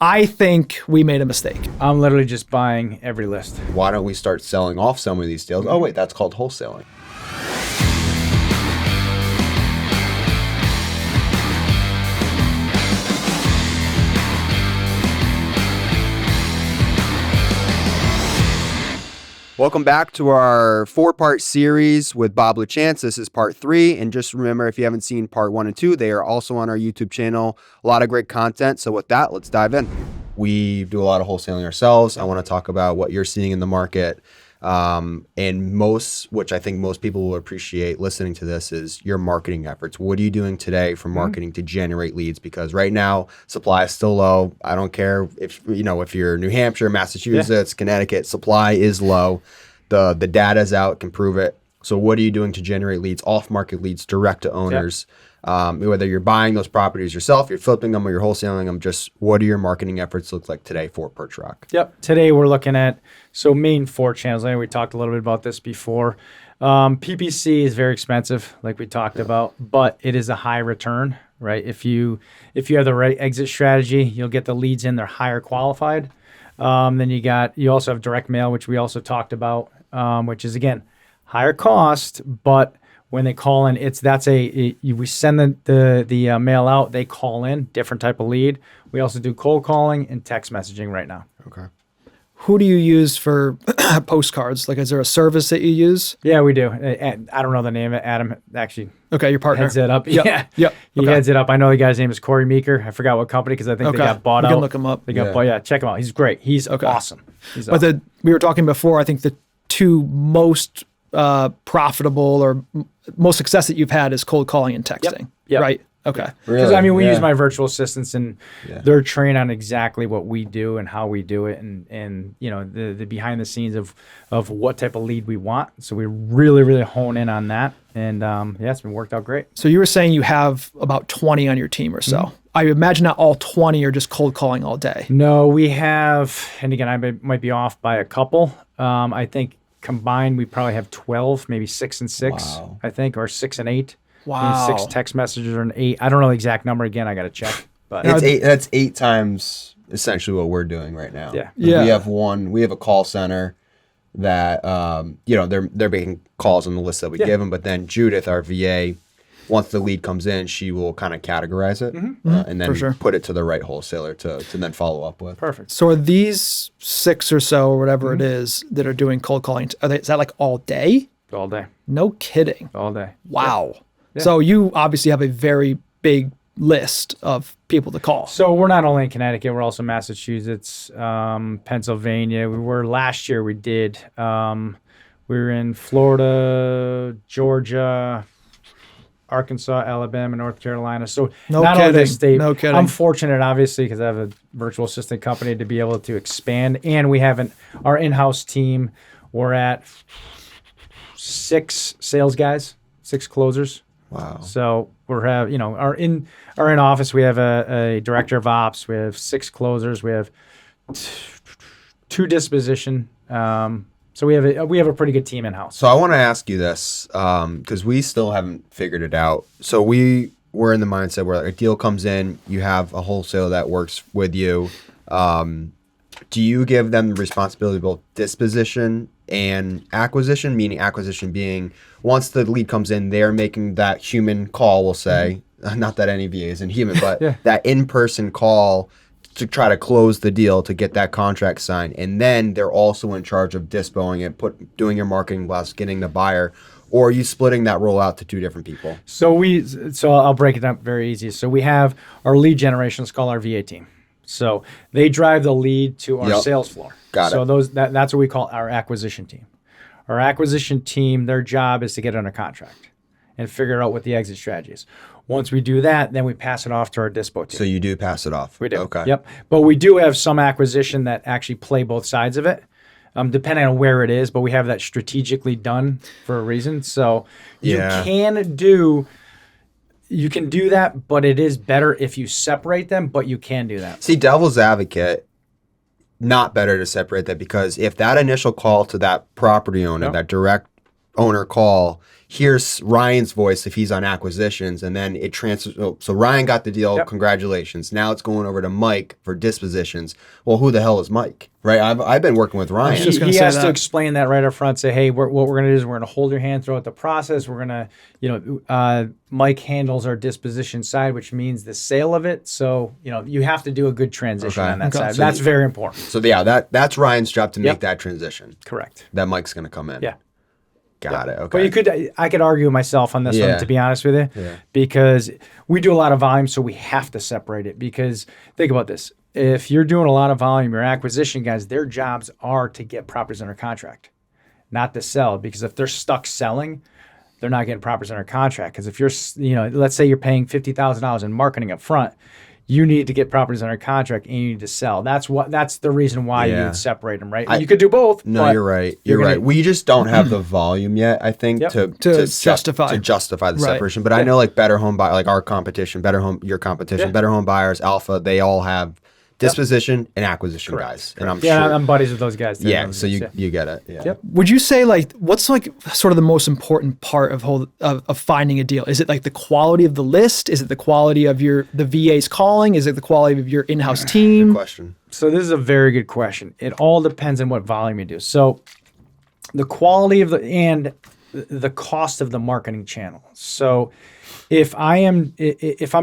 I think we made a mistake. I'm literally just buying every list. Why don't we start selling off some of these deals? Oh, wait, that's called wholesaling. Welcome back to our 4-part series with Bob LaChance. This is part 3. And just remember, if you haven't seen part 1 and 2, they are also on our YouTube channel. A lot of great content. So with that, let's dive in. We do a lot of wholesaling ourselves. I want to talk about what you're seeing in the market. And which I think most people will appreciate listening to this, is your marketing efforts. What are you doing today for marketing to generate leads? Because right now, supply is still low. I don't care if you're New Hampshire, Massachusetts, Connecticut, supply is low. The data's out, can prove it. So what are you doing to generate leads, off-market leads, direct to owners? Whether you're buying those properties yourself, you're flipping them, or you're wholesaling them, just what do your marketing efforts look like today for Perch Rock? Yep. Today we're looking at, main 4 channels. I know we talked a little bit about this before. PPC is very expensive, like we talked about, but it is a high return, right? If you have the right exit strategy, you'll get the leads in, they're higher qualified. Then you also have direct mail, which we also talked about, which is, again, higher cost, but when they call in, we send the mail out, they call in, different type of lead. We also do cold calling and text messaging right now. Okay. Who do you use for postcards? Like, is there a service that you use? Yeah, we do. I don't know the name of it. Adam actually your partner heads it up. Yep. He heads it up. I know the guy's name is Corey Meeker. I forgot what company because I think they got bought out. You can look him up. They got bought. Yeah, check him out. He's great. He's awesome. But we were talking before, I think the 2 most profitable or most success that you've had is cold calling and texting. Yep. Right? Okay. Because we use my virtual assistants, and they're trained on exactly what we do and how we do it, and the behind the scenes of what type of lead we want. So we really, really hone in on that, and it's been worked out great. So you were saying you have about 20 on your team or so. Mm-hmm. I imagine not all 20 are just cold calling all day. No, we have, and again, I might be off by a couple. I think combined we probably have 12, maybe 6 and 6. Wow. I think, or 6 and 8. Wow. 6 text messages or an 8. I don't know the exact number. Again, I got to check. But it's 8. That's 8 times essentially what we're doing right now. Yeah. We have a call center that they're making calls on the list that we give them. But then Judith, our VA, once the lead comes in, she will kind of categorize it and then put it to the right wholesaler to then follow up with. Perfect. So are these 6 or so, or whatever it is, that are doing cold calling, is that like all day? All day. No kidding. All day. Wow. Yeah. So you obviously have a very big list of people to call. So we're not only in Connecticut, we're also Massachusetts, Pennsylvania. Last year we did, we were in Florida, Georgia, Arkansas, Alabama, North Carolina. So not only this state. No kidding. I'm fortunate, obviously, because I have a virtual assistant company to be able to expand. And we have our in-house team. We're at 6 sales guys, 6 closers. Wow. So we're our in-office, we have a director of ops. We have 6 closers. We have 2 disposition. So we have a pretty good team in-house. So I want to ask you this because we still haven't figured it out. So we're in the mindset where a deal comes in, you have a wholesaler that works with you. Do you give them the responsibility of both disposition and acquisition? Meaning acquisition being once the lead comes in, they're making that human call, we'll say. Not that any VA isn't human, but that in-person call to try to close the deal to get that contract signed. And then they're also in charge of dispoing it, doing your marketing blast, getting the buyer. Or are you splitting that role out to 2 different people? So I'll break it up very easy. So we have our lead generation, it's called our VA team. So they drive the lead to our sales floor. Got it. So that's what we call our acquisition team. Our acquisition team, their job is to get under contract and figure out what the exit strategy is. Once we do that, then we pass it off to our dispo team. So you do pass it off? We do. Okay. Yep. But we do have some acquisition that actually play both sides of it, depending on where it is. But we have that strategically done for a reason. So you can do that, but it is better if you separate them, but you can do that. See, devil's advocate, not better to separate that, because if that initial call to that property owner, that direct owner call, here's Ryan's voice if he's on acquisitions, and then it transfers. So Ryan got the deal. Yep. Congratulations. Now it's going over to Mike for dispositions. Well, who the hell is Mike? Right? I've been working with Ryan. just gonna He say has to that. explain that right up front. Say, hey, what we're going to do is we're going to hold your hand throughout the process. We're going to, Mike handles our disposition side, which means the sale of it. So, you have to do a good transition Okay. on that Okay. side. So That's very important. So yeah, that's Ryan's job to make Yep. that transition. Correct. That Mike's going to come in. Yeah. Got it. Okay. But I could argue myself on this Yeah. one, to be honest with you, because we do a lot of volume, so we have to separate it. Because think about this: if you're doing a lot of volume, your acquisition guys, their jobs are to get properties under contract, not to sell. Because if they're stuck selling, they're not getting properties under contract. Because if you're, let's say you're paying $50,000 in marketing up front, you need to get properties under contract and you need to sell. That's the reason why Yeah. you'd separate them, right? You could do both. No, but you're right. you're You're gonna- right. We just don't have the volume yet, I think, Yep. to justify. the Right. separation. But I know like Better Home Buy, like our competition, your competition, Yeah. Better Home Buyers, Alpha, they all have disposition and acquisition guys. And I'm Yeah, sure. I'm buddies with those guys. too. Yeah, so you get it. Yeah. Yep. Would you say like what's like sort of the most important part of finding a deal? Is it like the quality of the list? Is it the quality of the VA's calling? Is it the quality of your in-house Good team? question. So this is a very good question. It all depends on what volume you do. So the quality of and the cost of the marketing channel. So if I'm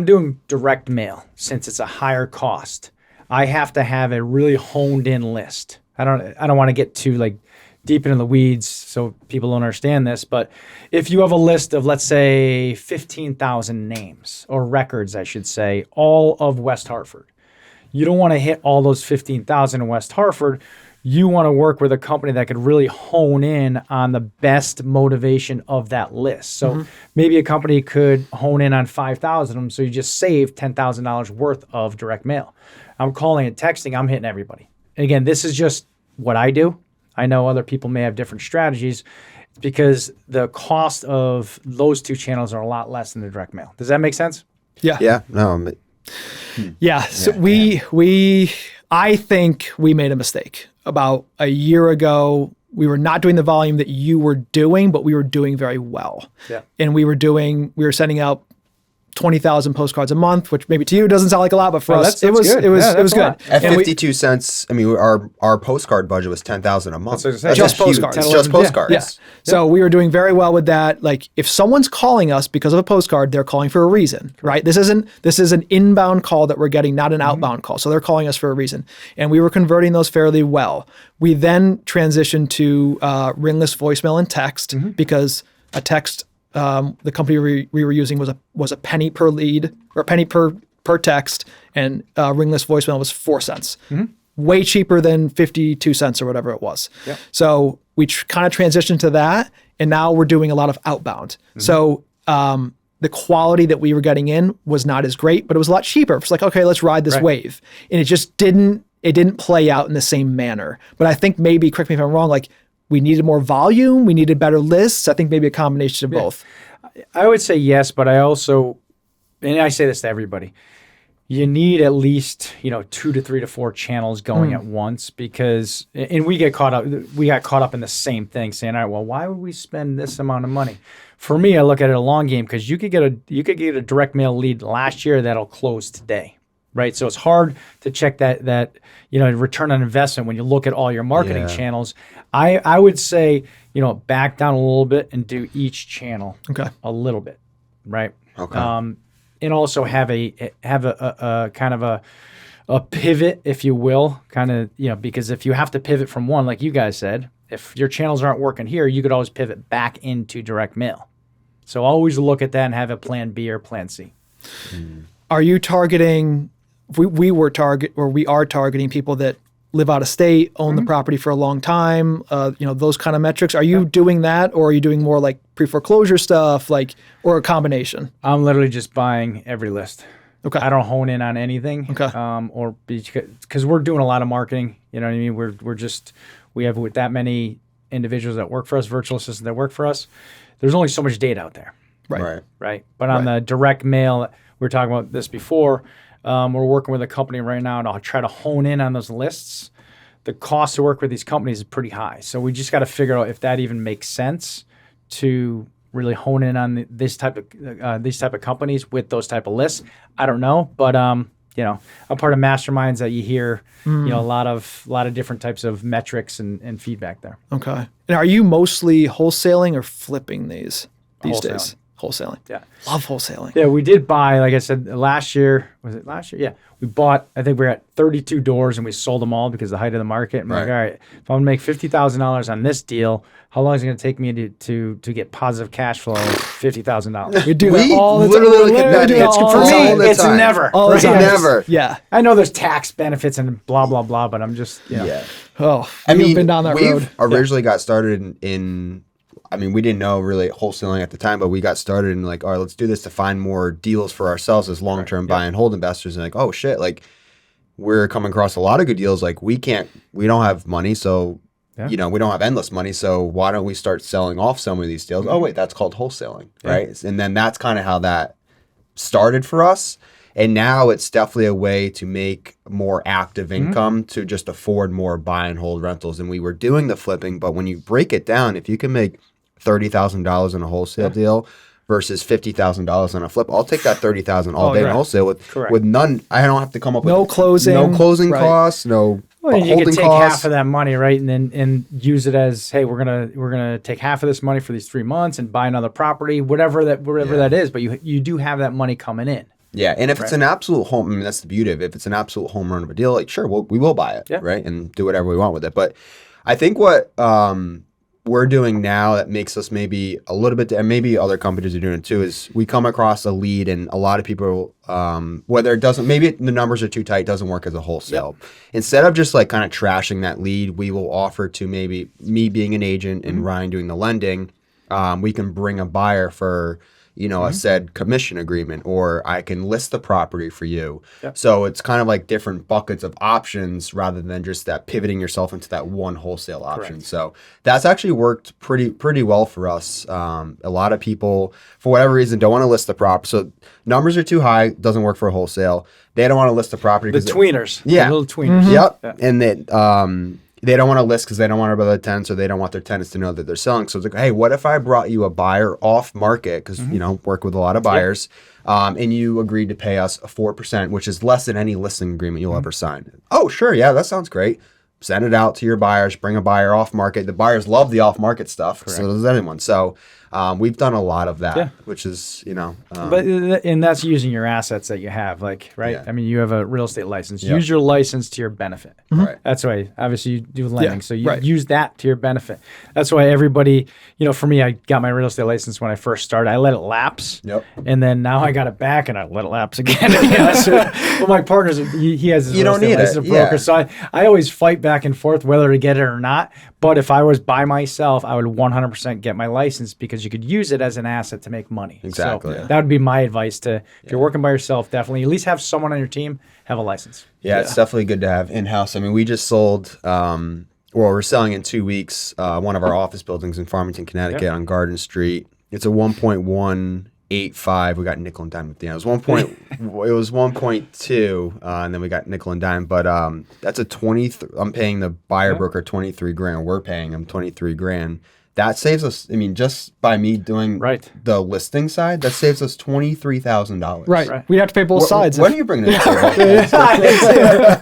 doing direct mail, since it's a higher cost, I have to have a really honed in list. I don't want to get too like deep into the weeds so people don't understand this, but if you have a list of, let's say, 15,000 names or records, I should say, all of West Hartford, you don't want to hit all those 15,000 in West Hartford. You want to work with a company that could really hone in on the best motivation of that list. So maybe a company could hone in on 5,000 of them, so you just save $10,000 worth of direct mail. I'm calling and texting, I'm hitting everybody. Again, this is just what I do. I know other people may have different strategies because the cost of those two channels are a lot less than the direct mail. Does that make sense? Yeah. Yeah. No. Yeah. So I think we made a mistake about a year ago. We were not doing the volume that you were doing, but we were doing very well. Yeah. And we were sending out 20,000 postcards a month, which maybe to you doesn't sound like a lot, but for us, that's it was good. it was Yeah, it was that's good. a lot. At And 52 cents, I mean, our postcard budget was 10,000 a month. That's what I was saying. Just huge- postcards. It's 10, just 11, postcards. Yeah. So we were doing very well with that. Like if someone's calling us because of a postcard, they're calling for a reason, right? This is an inbound call that we're getting, not an outbound call. So they're calling us for a reason. And we were converting those fairly well. We then transitioned to ringless voicemail and text because a text, the company we were using was a penny per lead or a penny per text, and ringless voicemail was 4 cents. Way cheaper than 52 cents or whatever it was. Yep. So we kind of transitioned to that, and now we're doing a lot of outbound. So the quality that we were getting in was not as great, but it was a lot cheaper. It's like, okay, let's ride this Right. wave. And it just didn't play out in the same manner. But I think maybe, correct me if I'm wrong, like we needed more volume, we needed better lists. I think maybe a combination of both. I would say yes, but I also, and I say this to everybody, you need at least 2 to 3 to 4 channels going at once, because, and we got caught up in the same thing, saying, all right, well, why would we spend this amount of money? For me, I look at it a long game, because you could get a direct mail lead last year that'll close today, right? So it's hard to check that return on investment when you look at all your marketing channels. I would say back down a little bit and do each channel a little bit, right? Okay. And also have a kind of a pivot, if you will, because if you have to pivot from one, like you guys said, if your channels aren't working here, you could always pivot back into direct mail. So always look at that and have a plan B or plan C. Are you targeting? We are targeting people that live out of state, own the property for a long time. Those kind of metrics. Are you doing that, or are you doing more like pre-foreclosure stuff, or a combination? I'm literally just buying every list. Okay. I don't hone in on anything. Okay. Or because we're doing a lot of marketing. You know what I mean? We have with that many individuals that work for us, virtual assistants that work for us. There's only so much data out there. Right. But on the direct mail, we were talking about this before. We're working with a company right now, and I'll try to hone in on those lists. The cost to work with these companies is pretty high. So we just got to figure out if that even makes sense to really hone in on these type of companies with those type of lists. I don't know, but you know, I'm part of masterminds that you hear, you know, a lot of different types of metrics and feedback there. Okay. And are you mostly wholesaling or flipping these Wholesaling. days? Wholesaling. Yeah. Love wholesaling. Yeah, we did buy, like I said, last year. Was it last year? Yeah. We bought, I think we were at 32 doors and we sold them all because of the height of the market. And we're like, all right, if I'm going to make $50,000 on this deal, how long is it going to take me to get positive cash flow of $50,000? We do that We all the time. literally look at that. do that It's all For the me, time. all the it's time. never. All the right? time. Never. Yeah. I know there's tax benefits and blah, blah, blah, but I'm just, you know. Yeah. Oh, I we've mean, been down that road. originally got started in I mean, we didn't know really wholesaling at the time, but we got started in like, all right, let's do this to find more deals for ourselves as long-term buy and hold investors. And like, oh shit, like we're coming across a lot of good deals. Like we don't have money. So, you know, we don't have endless money. So why don't we start selling off some of these deals? Oh wait, that's called wholesaling. Right. And then that's kind of how that started for us. And now it's definitely a way to make more active income to just afford more buy and hold rentals. And we were doing the flipping, but when you break it down, if you can make $30,000 in a wholesale deal versus $50,000 on a flip, I'll take that $30,000 all day in wholesale with none. I don't have to come up with No closing costs, no Well, you holding can take costs. half of that money, right, and use it as, hey, we're gonna take half of this money for these 3 months and buy another property, whatever that is. But you do have that money coming in. Yeah, and if it's an absolute home, I mean, that's the beauty of it. If it's an absolute home run of a deal, like sure, we will buy it, right, and do whatever we want with it. But I think what we're doing now that makes us maybe a little bit, and maybe other companies are doing it too, is we come across a lead and a lot of people, whether it doesn't, maybe the numbers are too tight, doesn't work as a wholesale. Instead of just like kind of trashing that lead, we will offer to maybe me being an agent and Ryan doing the lending, we can bring a buyer for, you know, a said commission agreement, or I can list the property for you. So it's kind of like different buckets of options rather than just that pivoting yourself into that one wholesale option. So that's actually worked pretty well for us. A lot of people, for whatever reason, don't want to list the property. So numbers are too high, doesn't work for a wholesale. They don't want to list the property. The tweeners. Yeah. The little tweeners. Yep. And that they don't want to list because they don't want our other tenants, or they don't want their tenants to know that they're selling. So it's like, hey, what if I brought you a buyer off market? Because, you know, work with a lot of buyers, and you agreed to pay us a 4%, which is less than any listing agreement you'll ever sign. Oh, sure. Yeah, that sounds great. Send it out to your buyers, bring a buyer off market. The buyers love the off market stuff. So does anyone. So we've done a lot of that, which is, you know. And that's using your assets that you have, like, right? Yeah. I mean, you have a real estate license. Use your license to your benefit. Right. That's why, obviously, you do lending. So you use that to your benefit. That's why everybody, you know, for me, I got my real estate license when I first started. I let it lapse. And then now I got it back and I let it lapse again. Well, my partner's, he has his real estate license, a broker. So I always fight back and forth whether to get it or not. But if I was by myself, I would 100% get my license because you could use it as an asset to make money. Exactly. So that would be my advice to, if you're working by yourself, definitely at least have someone on your team have a license. Yeah, it's definitely good to have in-house. I mean, we just sold, we're selling in 2 weeks, one of our office buildings in Farmington, Connecticut on Garden Street. It's a 1.185. We got nickel and dime at the end. It was 1.2, and then we got nickel and dime. But that's a 20. I'm paying the buyer broker 23 grand. We're paying him 23 grand. That saves us. I mean, just by me doing the listing side, that saves us $23,000. Right. We have to pay both sides. When are you bringing it? I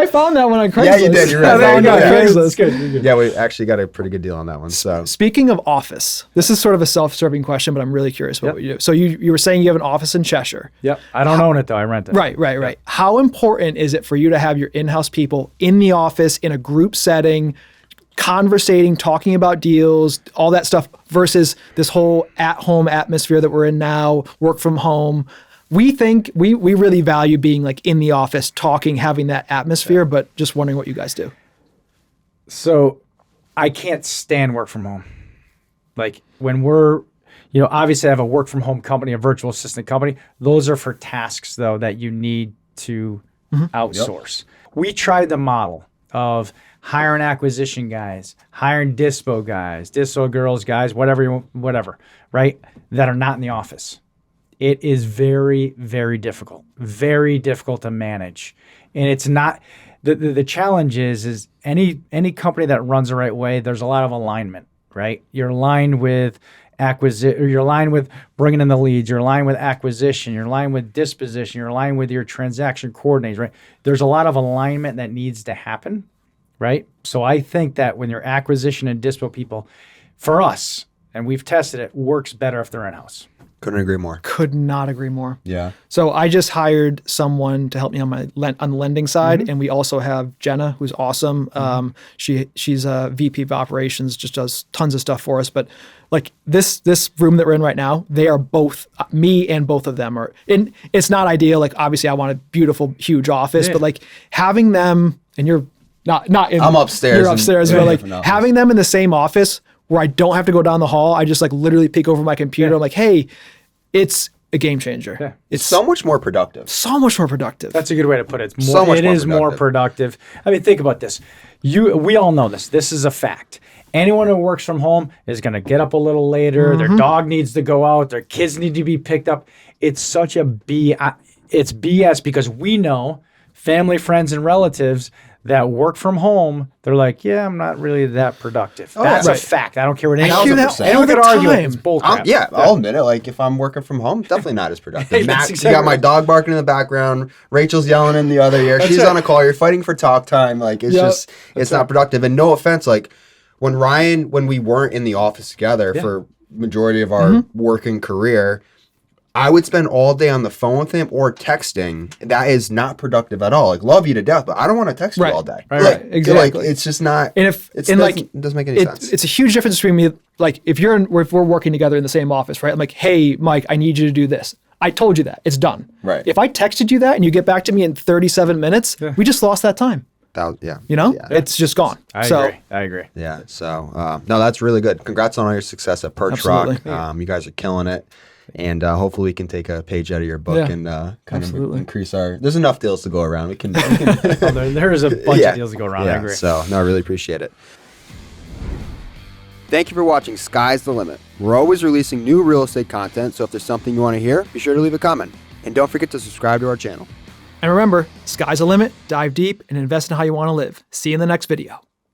found that one on Craigslist. Yeah, you did. You're right. I found it on Craigslist. It's good. Yeah, we actually got a pretty good deal on that one. So speaking of office, this is sort of a self-serving question, but I'm really curious about what you do. So you were saying you have an office in Cheshire. Yep. I don't own it though. I rent it. Right. How important is it for you to have your in-house people in the office in a group setting, conversating, talking about deals, all that stuff, versus this whole at-home atmosphere that we're in now, work from home? We think we really value being like in the office, talking, having that atmosphere, but just wondering what you guys do. So I can't stand work from home. Like when we're, you know, obviously I have a work from home company, a virtual assistant company. Those are for tasks though that you need to outsource. We tried the model of hiring acquisition guys, hiring dispo guys, dispo girls, guys, whatever, right? That are not in the office. It is very, very difficult to manage. And it's not, the challenge is any company that runs the right way, there's a lot of alignment, right? You're aligned with acquisition, or you're aligned with bringing in the leads, you're aligned with acquisition, you're aligned with disposition, you're aligned with your transaction coordinators, right? There's a lot of alignment that needs to happen, right? So I think that when your acquisition and dispo people, for us, and we've tested it, works better if they're in-house. Couldn't agree more. Could not agree more. Yeah. So I just hired someone to help me on the lending side, and we also have Jenna, who's awesome. She's a VP of operations, just does tons of stuff for us. But like this room that we're in right now, they are both me and both of them are. And it's not ideal. Like obviously, I want a beautiful, huge office, but like having them, and you're not in. I'm upstairs. You're upstairs, but like having them in the same office where I don't have to go down the hall. I just like literally peek over my computer. I'm like, hey, it's a game changer. Yeah. It's so much more productive. So much more productive. That's a good way to put it. It's So more, much it more is more productive. I mean, think about this. We all know this. This is a fact. Anyone who works from home is going to get up a little later. Their dog needs to go out. Their kids need to be picked up. It's such a it's BS because we know family, friends, and relatives that work from home, they're like, yeah, I'm not really that productive. That's a fact. I don't care what anyone could argue it. It's bullcrap. I'll admit it. Like if I'm working from home, definitely not as productive. Max, exactly you got my dog barking in the background. Rachel's yelling in the other ear. She's on a call. You're fighting for talk time. Like it's it's not productive. And no offense, like when we weren't in the office together for majority of our working career, I would spend all day on the phone with him or texting. That is not productive at all. Like, love you to death, but I don't want to text you all day. Right. Exactly. Like, it's just not. And it doesn't make any sense. It's a huge difference between me. Like, if we're working together in the same office, right? I'm like, hey, Mike, I need you to do this. I told you that. It's done. Right. If I texted you that and you get back to me in 37 minutes, we just lost that time. It's just gone. I agree. Yeah. So, no, that's really good. Congrats on all your success at Perch Rock. You guys are killing it. And hopefully we can take a page out of your book and kind of increase there's enough deals to go around. We can there is a bunch of deals to go around. I agree. So, no, I really appreciate it. Thank you for watching Sky's the Limit. We're always releasing new real estate content, so if there's something you want to hear, be sure to leave a comment. And don't forget to subscribe to our channel. And remember, sky's the limit, dive deep, and invest in how you want to live. See you in the next video.